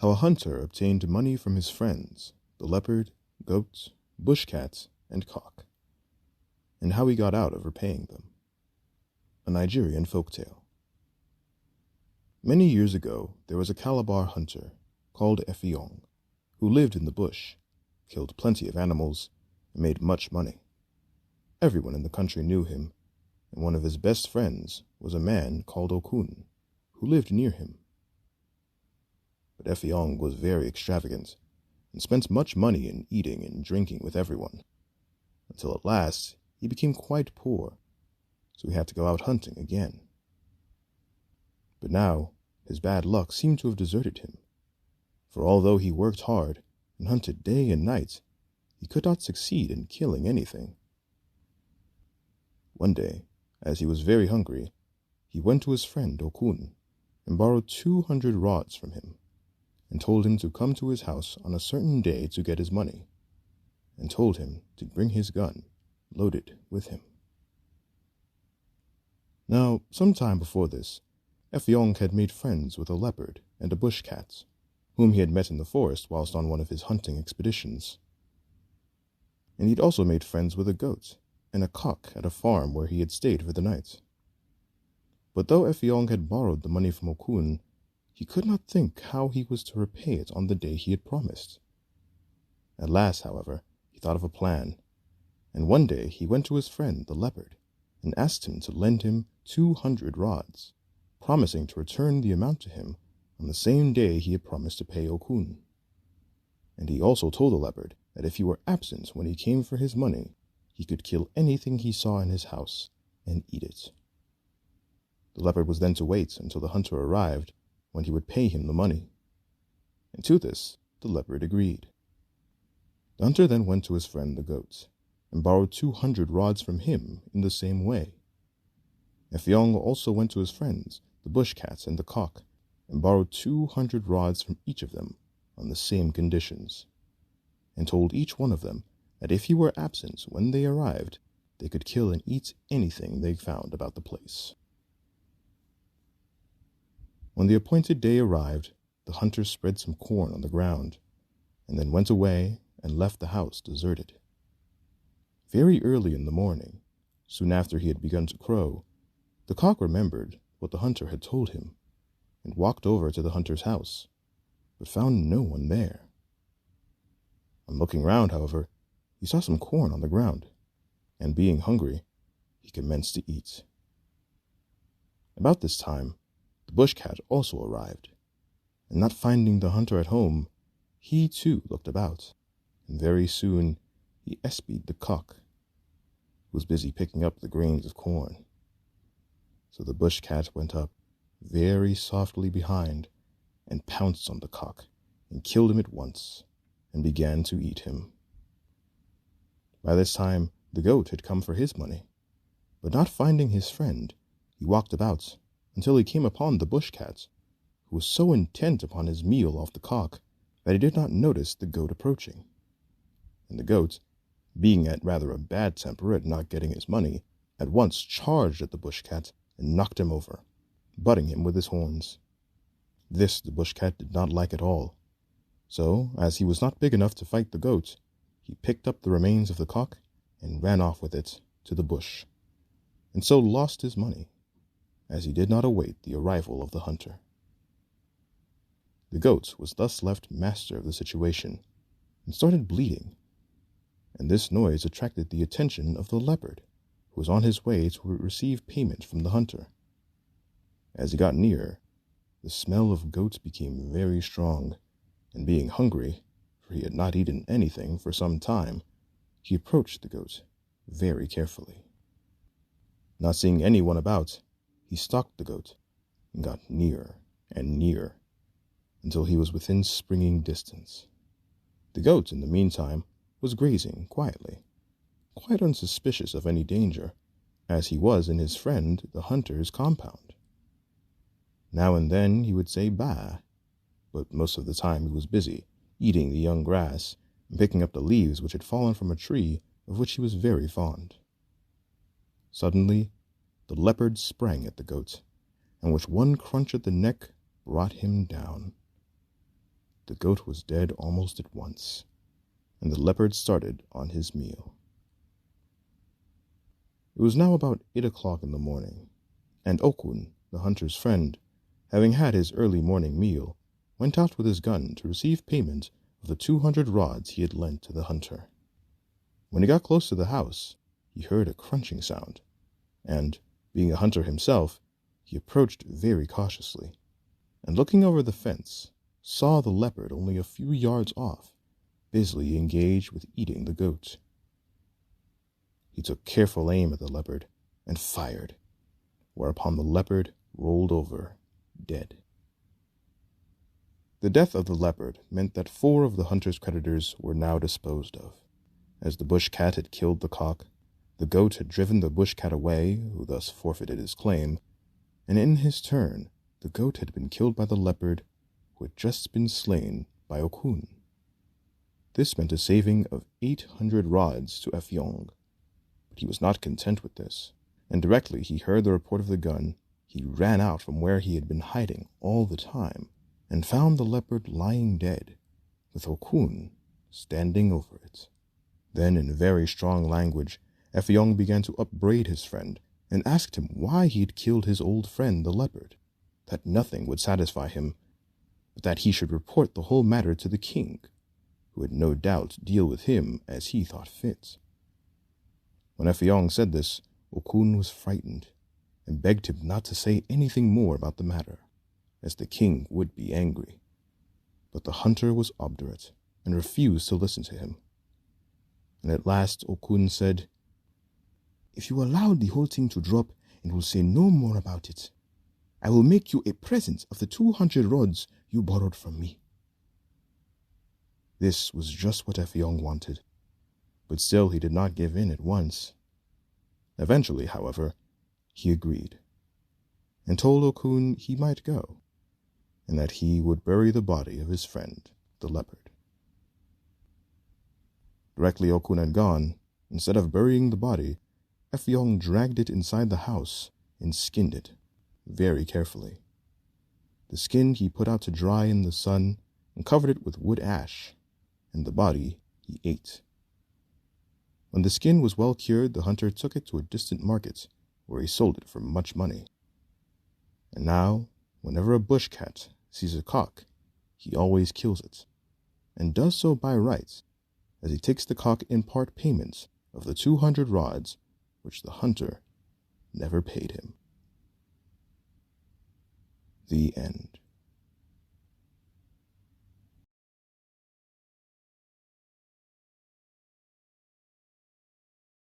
How a hunter obtained money from his friends, the leopard, goat, bush cat, and cock, and how he got out of repaying them. A Nigerian Folktale. Many years ago, there was a Calabar hunter called Effiong, who lived in the bush, killed plenty of animals, and made much money. Everyone in the country knew him, and one of his best friends was a man called Okun, who lived near him. But Effiong was very extravagant, and spent much money in eating and drinking with everyone, until at last he became quite poor, so he had to go out hunting again. But now his bad luck seemed to have deserted him, for although he worked hard and hunted day and night, he could not succeed in killing anything. One day, as he was very hungry, he went to his friend Okun and borrowed 200 rods from him, and told him to come to his house on a certain day to get his money, and told him to bring his gun loaded with him. Now, some time before this, Effiong had made friends with a leopard and a bush cat, whom he had met in the forest whilst on one of his hunting expeditions. And he'd also made friends with a goat and a cock at a farm where he had stayed for the night. But though Effiong had borrowed the money from Okun, he could not think how he was to repay it on the day he had promised. At last, however, he thought of a plan, and one day he went to his friend the leopard and asked him to lend him 200 rods, promising to return the amount to him on the same day he had promised to pay Okun. And he also told the leopard that if he were absent when he came for his money, he could kill anything he saw in his house and eat it. The leopard was then to wait until the hunter arrived, when he would pay him the money. And to this the leopard agreed. The hunter then went to his friend the goat, and borrowed 200 rods from him in the same way. Effiong also went to his friends, the bush cat and the cock, and borrowed 200 rods from each of them on the same conditions, and told each one of them that if he were absent when they arrived, they could kill and eat anything they found about the place. When the appointed day arrived, the hunter spread some corn on the ground, and then went away and left the house deserted. Very early in the morning, soon after he had begun to crow, the cock remembered what the hunter had told him, and walked over to the hunter's house, but found no one there. On looking round, however, he saw some corn on the ground, and being hungry, he commenced to eat. About this time, the bush cat also arrived, and not finding the hunter at home, he too looked about, and very soon he espied the cock, who was busy picking up the grains of corn. So the bush cat went up very softly behind, and pounced on the cock, and killed him at once, and began to eat him. By this time the goat had come for his money, but not finding his friend, he walked about until he came upon the bush cat, who was so intent upon his meal off the cock that he did not notice the goat approaching. And the goat, being at rather a bad temper at not getting his money, at once charged at the bush cat and knocked him over, butting him with his horns. This the bush cat did not like at all, so, as he was not big enough to fight the goat, he picked up the remains of the cock and ran off with it to the bush, and so lost his money, as he did not await the arrival of the hunter. The goat was thus left master of the situation, and started bleeding, and this noise attracted the attention of the leopard, who was on his way to receive payment from the hunter. As he got nearer, the smell of goat became very strong, and being hungry, for he had not eaten anything for some time, he approached the goat very carefully. Not seeing anyone about, he stalked the goat and got nearer and nearer until he was within springing distance. The goat, in the meantime, was grazing quietly, quite unsuspicious of any danger, as he was in his friend the hunter's compound. Now and then he would say "bah," but most of the time he was busy eating the young grass and picking up the leaves which had fallen from a tree of which he was very fond. Suddenly, the leopard sprang at the goat, and with one crunch at the neck brought him down. the goat was dead almost at once, and the leopard started on his meal. It was now about 8 o'clock in the morning, and Okun, the hunter's friend, having had his early morning meal, went out with his gun to receive payment of the 200 rods he had lent to the hunter. When he got close to the house, he heard a crunching sound, and, being a hunter himself, he approached very cautiously, and looking over the fence, saw the leopard only a few yards off, busily engaged with eating the goat. He took careful aim at the leopard and fired, whereupon the leopard rolled over, dead. The death of the leopard meant that 4 of the hunter's creditors were now disposed of, as the bush cat had killed the cock, the goat had driven the bush cat away, who thus forfeited his claim, and in his turn the goat had been killed by the leopard, who had just been slain by Okun. This meant a saving of 800 rods to Effiong, but he was not content with this, and directly he heard the report of the gun, he ran out from where he had been hiding all the time, and found the leopard lying dead, with Okun standing over it. Then, in very strong language, Effiong began to upbraid his friend, and asked him why he had killed his old friend the leopard, that nothing would satisfy him, but that he should report the whole matter to the king, who would no doubt deal with him as he thought fit. When Effiong said this, Okun was frightened, and begged him not to say anything more about the matter, as the king would be angry. But the hunter was obdurate, and refused to listen to him. And at last Okun said, "If you allow the whole thing to drop and will say no more about it, I will make you a present of the 200 rods you borrowed from me." This was just what Effiong wanted, but still he did not give in at once. Eventually, however, he agreed, and told Okun he might go, and that he would bury the body of his friend, the leopard. Directly Okun had gone, instead of burying the body, Effiong dragged it inside the house and skinned it very carefully. The skin he put out to dry in the sun and covered it with wood ash, and the body he ate. When the skin was well cured, the hunter took it to a distant market, where he sold it for much money. And now, whenever a bush cat sees a cock, he always kills it, and does so by right, as he takes the cock in part payment of the 200 rods which the hunter never paid him. The end.